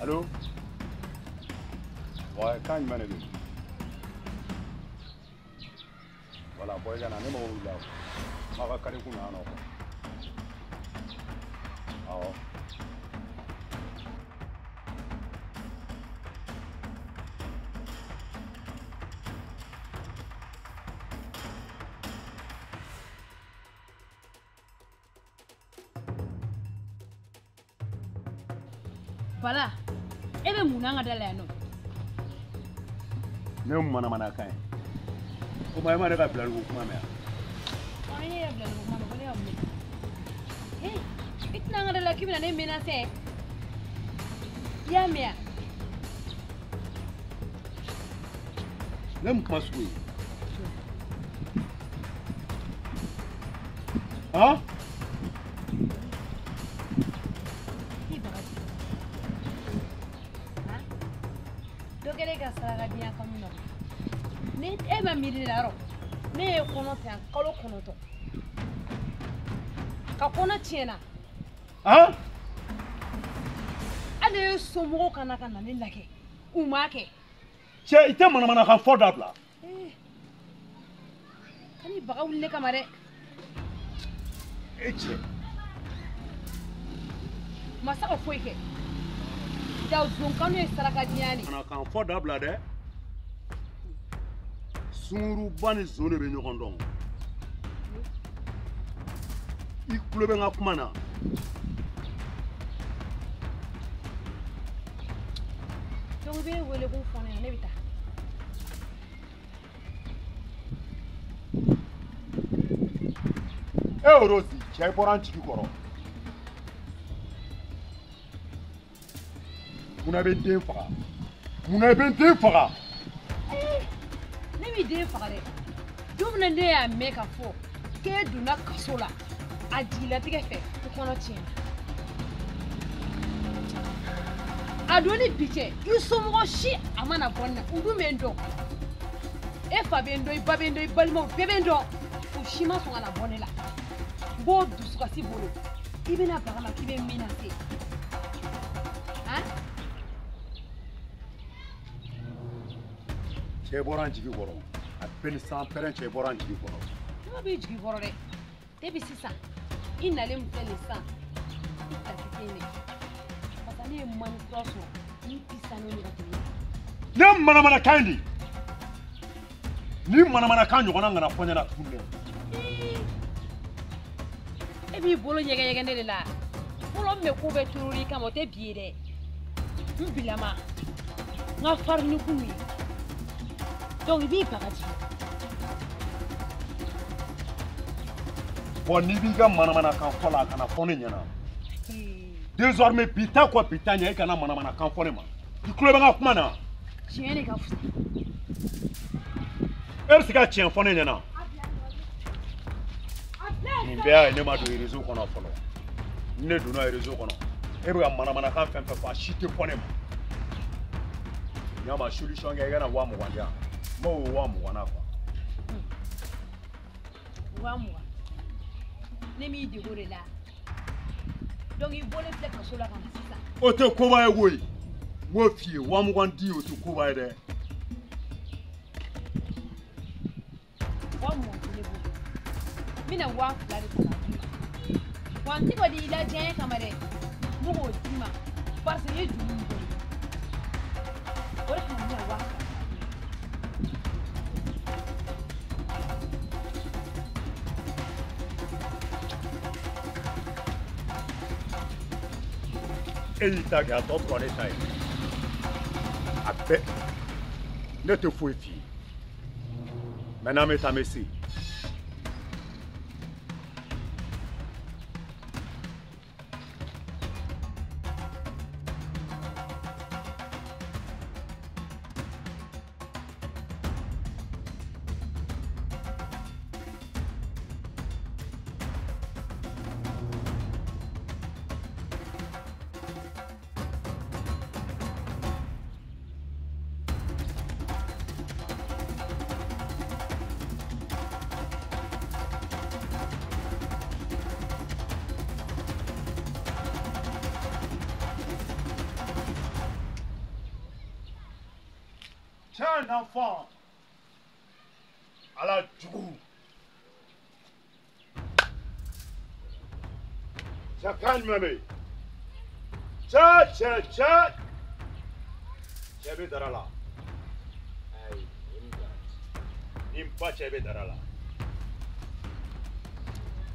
Allô? Ouais, quand il m'a dit. Voilà, boy, il y a un numéro là. Je vais carrer pour nous. Ah. Voilà. Et bien, mon nom est Daleno. Ne mana mana kan. Kuma ai mana ka plan ko kuma me. On est là, on va aller au Hey, itna ngada la kibina ne menase. Ya mea. Nem kuma su. Hein? Ni e ma miri la ro ne e kono tan kalo kono to ka kono tiena Hein? ale somo kana kana ni lake umake Che ite mana mana kan fordable la. Kani baga wulle kamare Eche. masaka foike da zon kanu e saraka diani Mana kan fordable la de. Sunguru bani zone be ɲɔgɔn dɔn. I kulo bɛ n ka kuma na. donc be wele ko fone ne bita Rosi, cɛ bɔra n jigi kɔrɔ. Munna bɛ den faga? Munna bɛ den faga? ne mi den faga dɛ dumuni ne y'a mɛn ka fɔ k'e donna kaso la a jigilatigɛ fɛ ko kɔnɔ tiɲɛna a don ni bi cɛ i somɔgɔ si a mana bɔ nin na u dun bɛ n dɔn e fa bɛ n dɔn i ba bɛ n dɔn i balimaw bɛɛ bɛ n dɔn u si ma sɔn ka na bɔ ne la n b'o dusukasi bolo i bɛna baga ma k'i bɛ min na se han. Cɛ bɔra n jigi kɔrɔ. A peine sans péril cɛ bɔra n jigi kɔrɔ. Kuma b'i jigi kɔrɔ dɛ depuis sisan i nalen min filɛ nin sisan i tasi tɛ ne parce que ne ye mani kura sɔrɔ ni pisa n'o ɲɔgɔn tɛ Ne manamana kan di. Ni manamana kan ɲɔgɔnna kana fɔ n ɲɛna tuguni dɛ. e b'i bolo ɲɛgɛɲɛgɛ ne de la fɔlɔ min bɛ ko bɛɛ turuli kama o tɛ bi ye dɛ n bilama n ka farin ni kun ye donc i b'i bagaji. Bon n'i b'i ka manamana kan fɔ la a kana fɔ ne ɲɛna. Désormais bi ta kɔ bi ta ɲɛ i kana manamana kan fɔ ne ma. I kulo bɛ n ka kuma na. tiɲɛ de ka fisa. E bɛ se ka tiɲɛ fɔ ne ɲɛna. Nin bɛɛ y'a ye ne ma don réseau kɔnɔ fɔlɔ. Ni ne donna réseau kɔnɔ e bɛ ka manamana kan fɛn fɛn fɔ a si tɛ fɔ ne ma. N y'a ma solution kɛ i kana 20,000 di yan. N b'o 20,000 na quoi. 20,000 ne m'i dege o de la donc i bɔlen filɛ kaso la ka na sisan. O tɛ koba ye koyi. N b'o f'i ye 20,000 di o tɛ koba ye dɛ. 20,000 tɛ ne bolo n bɛna 20,000 de ta k'a d'i ma wa n tɛ k'o di i la diɲɛ kama dɛ n bɛ k'o d'i ma parce que i ye juru min bɔ o de kama n bɛna 20,000 ta k'a d'i ma. E y'i ta kɛ a tɔ tora ne ta ye. A bɛɛ ne tɛ foyi f'i ye. Maintenant n bɛ taa n bɛ se. C'est un enfant à la Djougou. Ça calme, mais. Tcha. Chebe Darala. Nimpa Chebe Darala.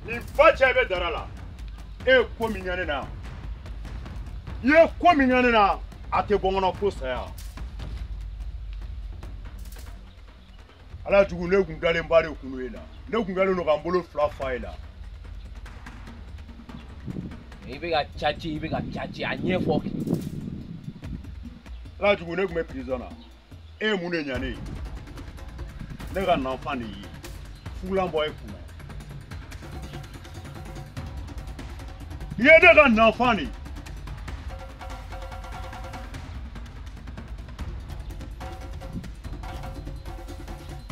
Nimpa Chebe Darala. E ko minyane na. Ye ko minyane na. Ate bongono ko saya. Ala Djougou ne gungale mbare kunu ela. Ne gungale no kambolo fla fa ela. Ibe ga chachi anye foki. Ala Djougou ne gume prisona. E mune nyane. Ne ga n'enfant ni. Fulan boy kuma. Ye ne ga n'enfant ni.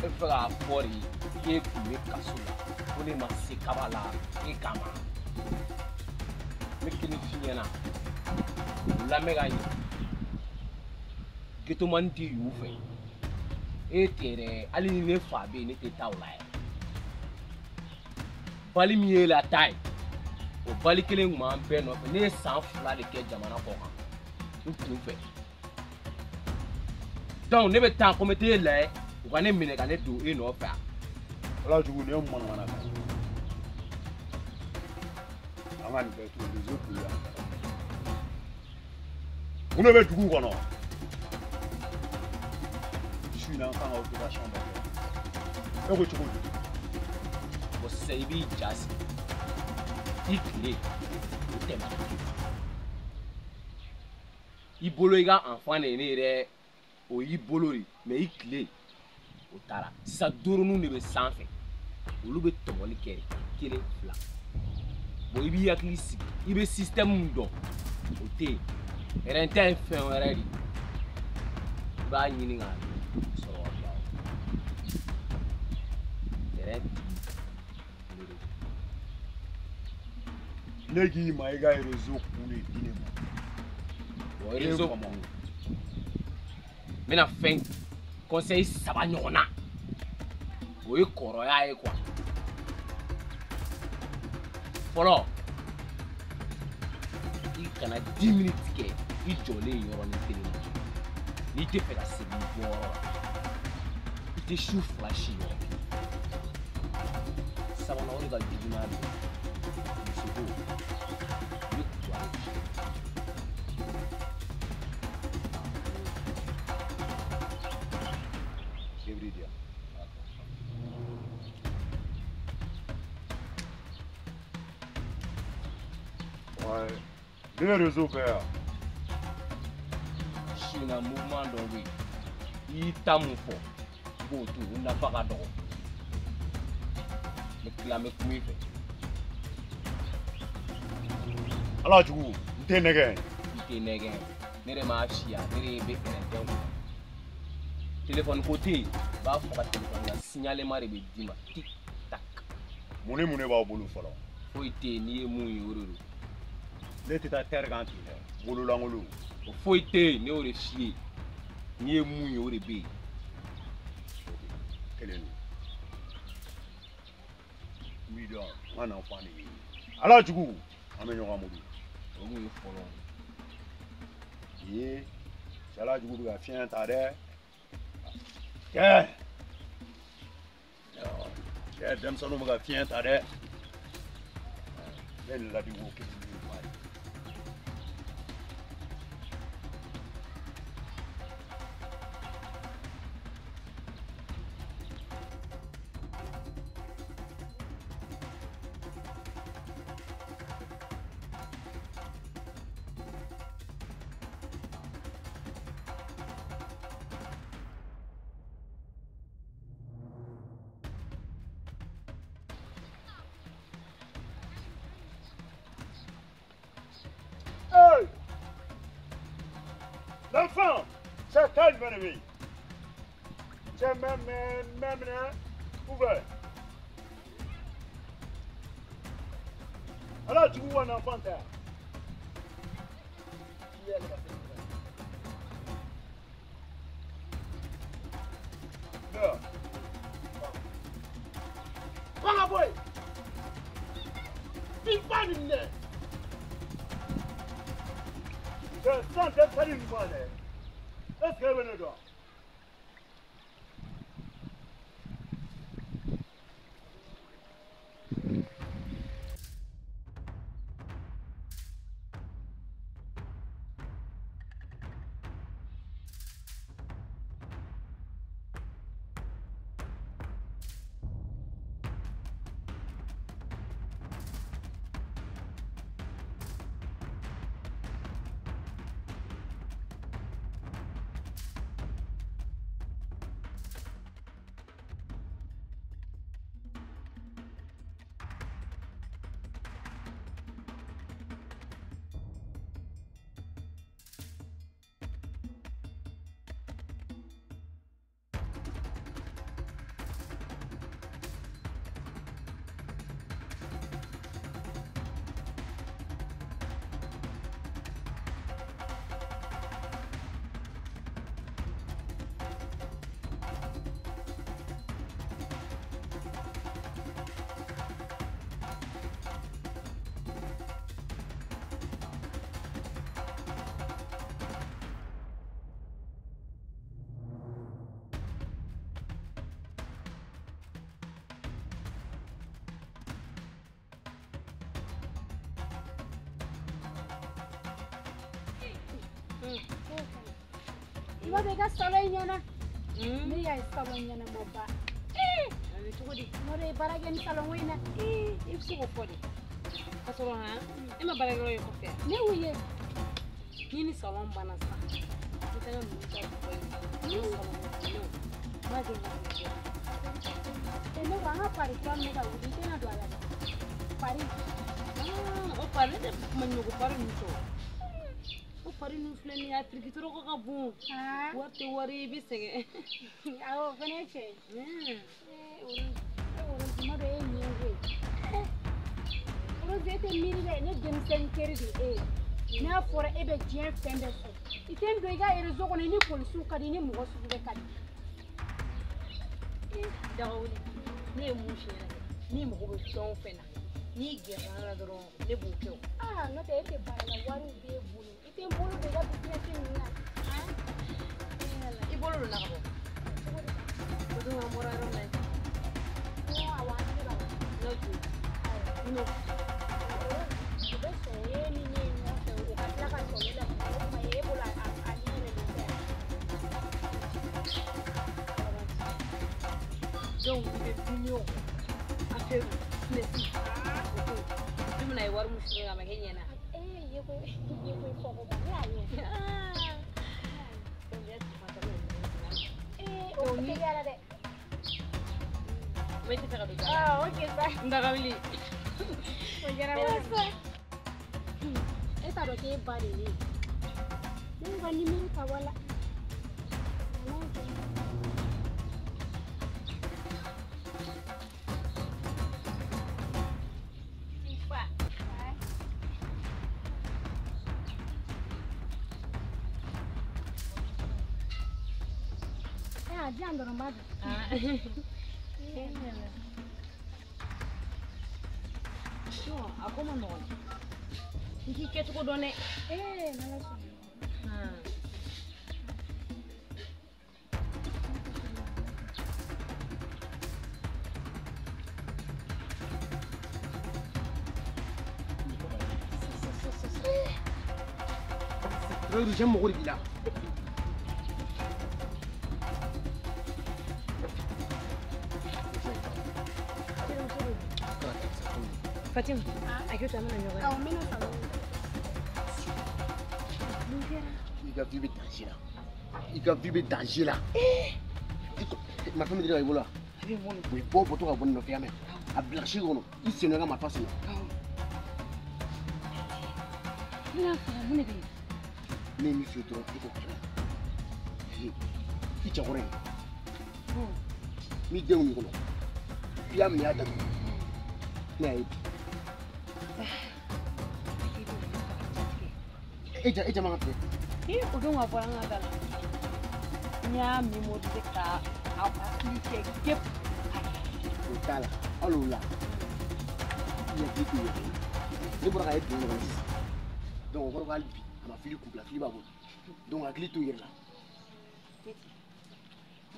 Efra fori ye kume kasula. Kone masi kabala e kama. Mekini finyana. La mega yi. Geto mandi yufe. E tere ali ne fa be ne te tawla. Bali mi la tai. O bali kele ngma be no ne san fula de ke jamana ko kan. Tu fe. Donc ne be tan ko mete la. O ka ne mine ka ne do e no fa. Ala Djougou ne mo mana ka. Amani be tu de zoku ya. Uno be Djougou kono. Je suis un enfant à occupation d'affaires. Et tu Vous savez, Jas, il clé, il bologa enfant né, ou il bolori, mais il clé. Au tara, ça dure nous ne sans fait. Ou le béton, le kéré, qui est là. Bon, il y a ici, il y a système d'eau. Au thé, et un temps fait un ready. Va y aller. Negi maiga réseau kule dinema. Réseau comment? Mais la fin, conseil ça va nyona. Oui, koroya et quoi? Follow. Il y a 10 minutes que il jolé yoro ni télé. Ni te fait la série pour. Il te chou flashy. Ça va nous regarder du mal. Ouais. Les réseaux verts. Je suis un mouvement d'envie. Il t'a mon fort. Bon, tout, on n'a pas d'or. Mais tu l'as mis comme il fait. Ala Djougou, t'es négé. T'es négé. Nere ma chia, nere be téléphone côté, va faire téléphone là, signaler ma rebe dima, tic tac. Mune ba bolu folo. Faut été ni mu yoro. Les têtes terre quand tu es. Bolu langolo. Faut été ni o refier. Ni mu yoro be. Quel est le? Million, un enfant. Ala Djougou, amène-nous à Moudou. On est folo. Et c'est là Djougou a fait un taré. Yeah. Yeah, dem ça nous a fait un taré. Elle l'a dit où que l'enfant, c'est calme, mon ami. C'est même, ouvert. Alors, tu vois un enfant, t'as. Fanga boy. Big man in there. The sun that's telling you money. Let's go in the door. Iba bega salon yana. Ni ya salon yana maba. Ani tugudi. More barage ni salon wena. Ifsu ko fodi. Kasoro ha. Ima barage ro ko fe. Ne wuye. Ni salon bana sa. Kita na mu ta ko. Ni salon. Ma de na. Ene wanga pari kwa mega wudi tena dwala. Pari. O pari de manyo pari ni to. O pari nu fleni ya trikitoro ko kabu. Warte wari bi sege. Awo veneche. More ni nge. Zete miri ne demsen kerdi na fora ebe jien fende so item do iga erezo ko ni polisu kadi ni mo so be kadi dawli ne mu shira ni mo ko so fena ni gera dro ne bu ko no te ete bara waru be bulu item bulu be ga business ni na ibolo na ko do amora ro na no awani ba no ju no donc be binyo affaire messi dum na war musu ga magenya na yego fogo ba ya yo o ni yala de wete fera do okay ba ndaga wili o jara wala eta do ke bari ni ngani min ka wala Jando nomás. No, como no. ¿Y qué tú dones? No lo sé. Pero yo me voy a ir. Fatima, aqui eu também não jogo. Ao menos falou. Il a vu danger là. Il a vu danger là. Ma femme dit là, il voilà. Oui, bon pour toi, bon nous faire mais. A blanchir on. Il se nega ma face là. Ina fa mun ne bi. Ne mi fi trop ko ko. Ki cha gore. Mi dewu ni ko. Ya mi ada. Ne Eja manga pe. Udo ngwa bora ngada. Nya mi mo de ka appliquer gep Total. Allo là. Il y a des coups. Ne pourra être une race. Donc on va le bi. Ma fille couple la fille babo. Donc la clé tout hier là.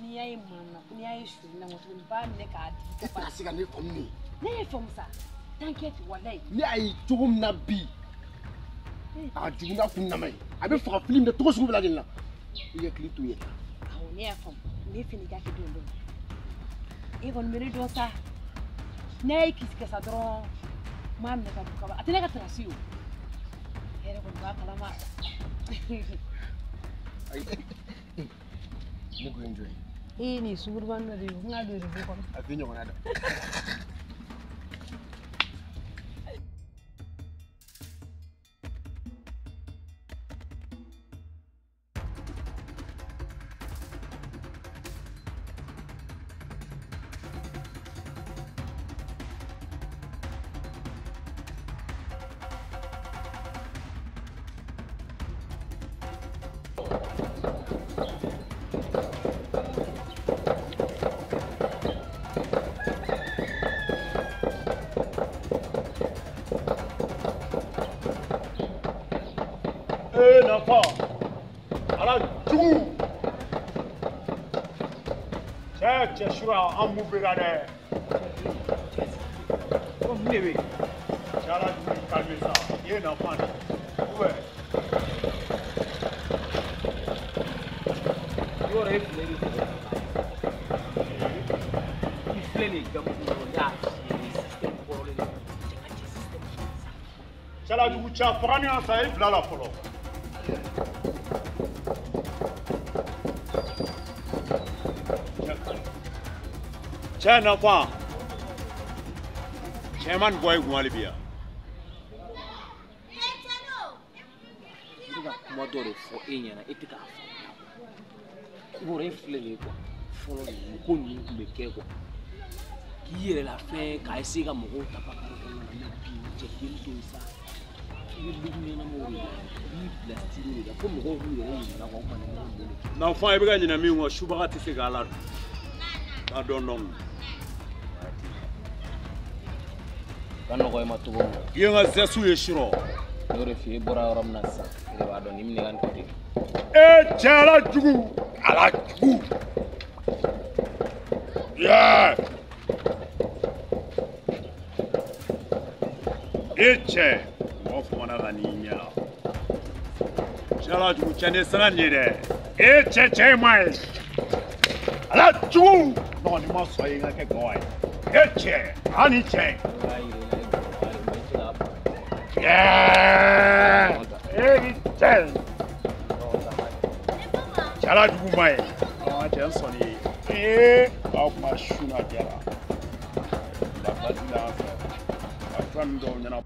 ni yayi manna ni yayi shurina mutum ba ne ka di Pas si gagne comme ni. ne fam sa t'inquiète wallahi Ni ay tugum na bi. Ah tugum na kun na mai. Abi fa film de trop sur la là. Il y a clé tout hier. awo ne ya fam ne fini ka ke don e gon meri do sa ne yayi kiske sa dron mam ne ka buka ba atene ka trasiyo ere gon ba kala ma Ne go enjoy. ni surban no de nga do de ko A fi nyona da. N'enfant, à la joue. C'est sûr, en mouvera des. Comme Névé. C'est à la joue, calmez ça. Il y a un enfant. Ouais. Il aurait flé les il flé les gars pour système pour les C'est à la joue, tu as frani en ça, il la follow. C'est un enfant. Chairman boy Gualibia. Kuma dɔ de fɔ e ɲɛna e tɛ k'a faamuya ko e filɛ nin ye quoi fɔlɔ nin ko ninnu tun bɛ kɛ quoi k'i yɛrɛ lafɛn k'a essayer ka mɔgɔw ta pa kɔnɔ na mɛ bi cɛ den to yen sa i bɛ lugu ɲɛnamaw de la i b'i bila style de la fo mɔgɔw b'u yɛrɛ ɲininka quoi o kuma ɲɔgɔn bolo. N'enfant, il va gagner min subaga tɛ se k'a la k'a dɔn dɔn. Ka nɔgɔ i ma cogo min na. I ye n ka zɛsiw ye surɔ. n y'o de f'i ye i bɔra yɔrɔ min na sisan i de b'a dɔn ni min ka nin kɛ ten. Cɛ ala jugu ala jugu. E cɛ mɔgɔ fɔmana ka n'i ɲɛ la. Cɛ ala jugu cɛ ne siran ye dɛ. E cɛ ye ma ye. Ala jugu. Non, ni ma sɔn ye n ka kɛ gawa ye. E cɛ hali ni cɛ. Chala jugu ma ye. Cɛ n sɔnni ye. Aw kuma su na jara. Lafiya la fɛ. A fɛn ninnu dɔw ɲɛna.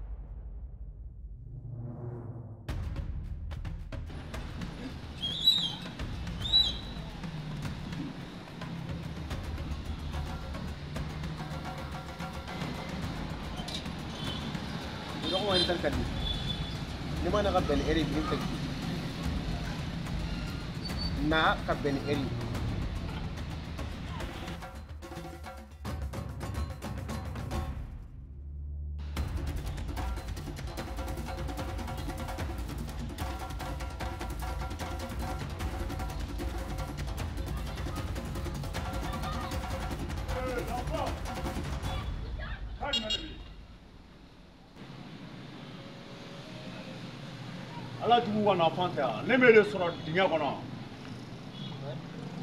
Ni mana ka bɛn eri bin tɛ na ka bɛn eri Ala jugu ka nafan tɛ yan. Ne m'e de sɔrɔ dingɛ kɔnɔ.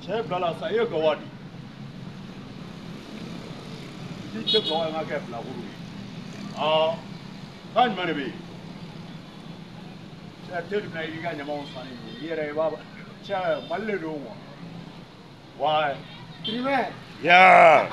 Cɛ bilala sa, e ye gawa di. I tɛ gawa ye n ka kɛ bilakoro ye. Kan jumɛn de bɛ yen? Cɛ tɛ bɛna i ka ɲamanw sanni ye. I yɛrɛ i b'a cɛ Mali de don quoi. Ouais. Primaire. Yeah.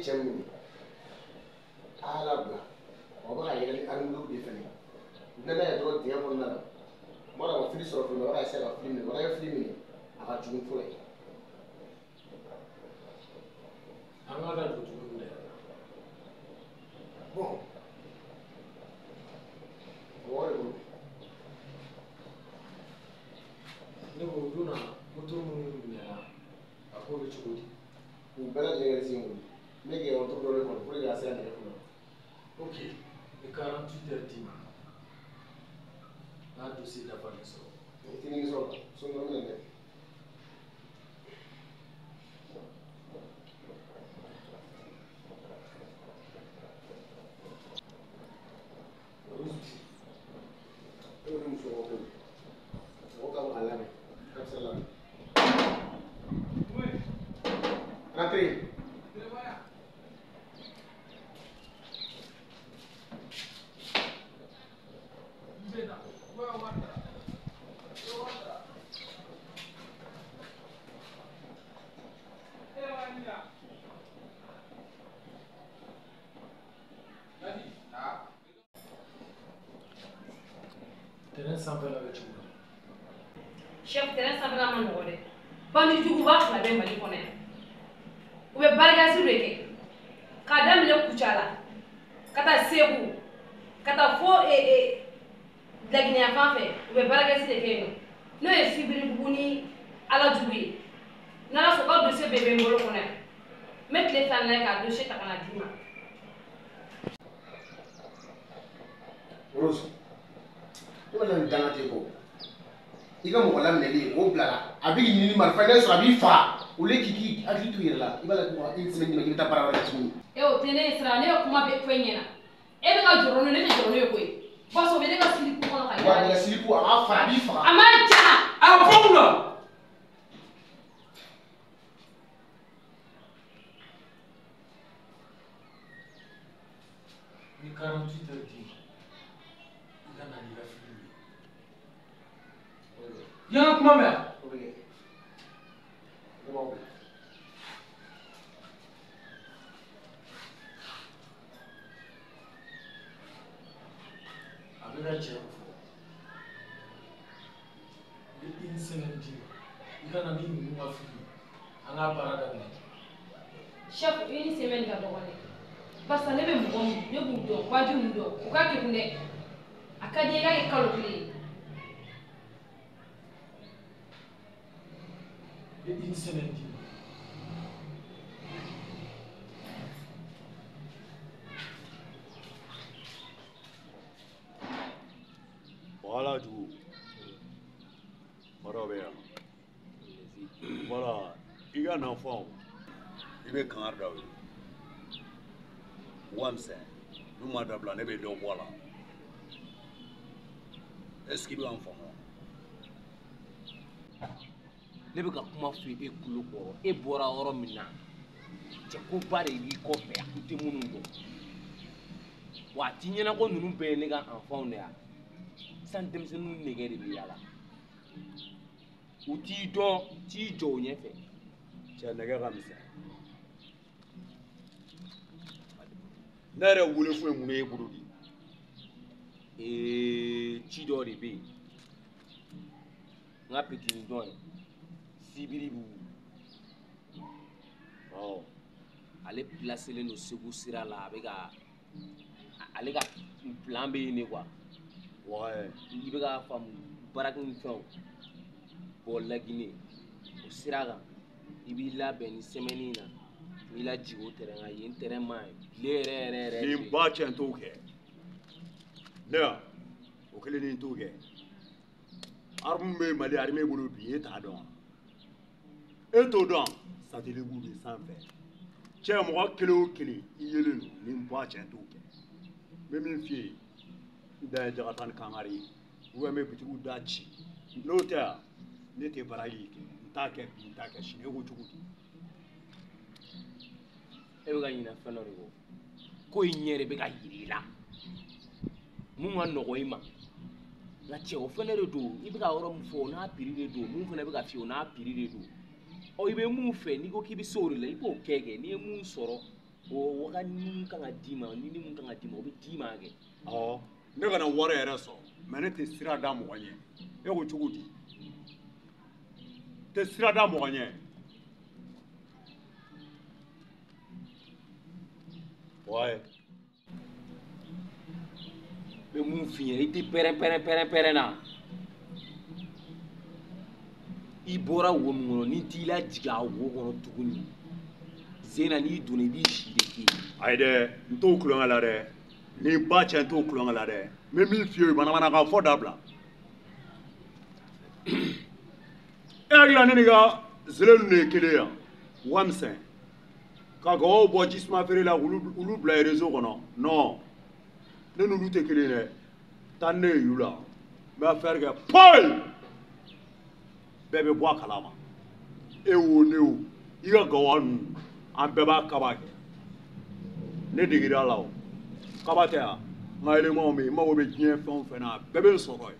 Cɛ min ala bila o bɛ ka yɛlɛ armuru de fɛnɛ nana ye dɔrɔn dingɛ kɔnɔna la mɔra ka fili sɔrɔ fɔlɔ wala se ka fili minɛ wala ye fili minɛ a ka jugu fɔlɔ ye an ka da don jugu minɛ bon o de bolo ne ko donna moto minnu minɛna a ko bɛ cogo di u bɛɛ lajɛlen sen wuli ne kɛ o tɔgɔ dɔ de kɔnɔ pour que a se ka nɛgɛ kɔnɔ ok ni 48 heures d'i ma n'a dossier dafalen sɔrɔ i tɛ nimisa o la sɔnni dɔ minɛ dɛ Rentrez. terrain sanfɛla bɛ cogo di chef terrain sanfɛla ma nɔgɔ dɛ bandijuguba fila bɛ mali kɔnɔ yan u bɛ barikasi de kɛ k'a daminɛ kucala ka taa segu ka taa fo laginɛya fan fɛ u bɛ barikasi de kɛ yen nɔ n'o ye sibiribugu ni alajugu ye n'ala sɔn ka dossier bɛɛ bɛ n bolo kɔnɔ yan n bɛ tile 2 n'a ye k'a dossier ta ka na d'i ma. Rose, i bɛ nin danga tɛ ko i ka mɔgɔ laminɛli o bilala a bɛ ɲini marifa ne sɔrɔ a b'i faga o le k'i hakili to i yɛrɛ la i b'a la ko i sɛbɛn ɲininka i bɛ taa baara wɛrɛ la tuguni. E o tɛ ne ye sira ne ye kuma bɛɛ fɔ e ɲɛna e bɛ ka jɔrɔ n'o ne tɛ jɔrɔ n'o ye koyi bɔsɔ bɛ ne ka silipu kɔnɔ ka wa ne ka silipu a b'a faga a b'i faga. a ma ja a bɔ mun na ni 48 heures d'i ma i ka na n'i ka fili ye yan ka kuma mɛn yan o bɛ kɛ ne b'aw bila. a bɛ ka tiɲɛ fɔ ni une semaine d'i ma i ka na ni ninnu ka fili ye an k'a baara daminɛ. chef une semaine ka dɔgɔ dɛ parce que ne bɛ mɔgɔ min ne b'u dɔn wajibi min dɔn u ka kekun dɛ a ka di i ka kɛ kalo kelen ye. ni une semaine d'i ma. Voilà tout. Voilà bien. Voilà, il y a un enfant. Il est quand même. Once, nous madame la nebe donc voilà. Est-ce qu'il doit en faire? ne bɛ ka kuma f'i ye e kulo kɔrɔ e bɔra yɔrɔ min na cɛkoba de b'i kɔfɛ a kun tɛ minnu dɔn wa a ti ɲɛna ko ninnu bɛɛ ye ne ka enfants de yan sisan denmisɛnninw nɛgɛ de bɛ yala u t'i dɔn t'i jɔ u ɲɛfɛ. Cɛ nɛgɛ ka misɛn. Ne yɛrɛ wele fo ye mun ye e bolo di? Ci dɔ de bɛ yen n ka petini dɔn ye Sibiribugu ale placelen don Segu sira la a bɛ ka ale ka plan bɛ yen de quoi i bɛ ka faamu baraki ni fɛnw bɔ Laginɛ o sira kan i b'i labɛn ni semaine in na n'i lajigin o terrain kan yen terrain man ɲi tile yɛrɛ yɛrɛ. Nin ba cɛ n t'o kɛ ne yan o kelen ni n t'o kɛ arme bɛ Mali armée bolo bi e t'a dɔn wa e t'o dɔn satellite b'u de sanfɛ cɛ mɔgɔ kelen o kelen i yelen don nin ba cɛ n t'o kɛ n bɛ min f'i ye n da ye Jakata ni Kankari ye ou bien n bɛ bitigiw da ci n'o tɛ yan ne tɛ baraji kɛ n t'a kɛ bi n t'a kɛ sini e ko cogo di. e bɛ ka ɲinɛ fɛn dɔ de kɔ ko in ɲɛ de bɛ ka yir'i la mun ka nɔgɔ i ma nka cɛ o fɛnɛ de don i bɛ ka yɔrɔ min fɔ o n'a piri de don mun fɛnɛ bɛ ka f'i ye o n'a piri de don ɔ i bɛ mun fɛ n'i ko k'i bɛ se o de la i b'o kɛ n'i ye mun sɔrɔ o wagati ni mun kan ka d'i ma ni mun kan ka d'i ma o bɛ d'i ma kɛ. Awɔ ne kana wari yɛrɛ sɔrɔ mɛ ne tɛ sira da mɔgɔ ɲɛ e ko cogo di tɛ sira da mɔgɔ ɲɛ ouais n bɛ mun f'i ɲɛna i tɛ pɛrɛn na i bɔra wo min kɔnɔ n'i t'i lajigin a wo kɔnɔ tuguni Zena n'i donna i b'i si de kɛ ayi dɛ n t'o kulonkɛ la dɛ ni ba cɛ n t'o kulonkɛ la dɛ n bɛ min f'i ye manamanakan fɔ dabila e hakili la ne ni ka zele ninnu de ye kelen yan wamisɛn ka gawaw bɔ jisuma feere la olu bila réseau kɔnɔ non ne n'olu tɛ kelen dɛ taa ne ye yu la n bɛ affaire kɛ poyi bɛɛ bɛ bɔ a kalama e wo ne wo i ka gawa ninnu an bɛɛ b'a kaba kɛ ne degera a la o kaba tɛ yan n ka éléments bɛ yen n mago bɛ diɲɛ fɛn o fɛn na bɛɛ bɛ n sɔrɔ yen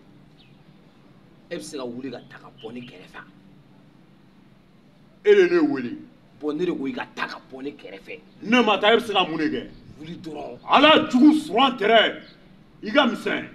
e bɛ se ka wuli ka ta ka bɔ ne kɛrɛfɛ e de ne wele bɔn ne de ko i ka ta ka bɔ ne kɛrɛfɛ ne ma taa e bɛ se ka mun de kɛ wuli dɔrɔn ala jugu suran tɛrɛ i ka misɛn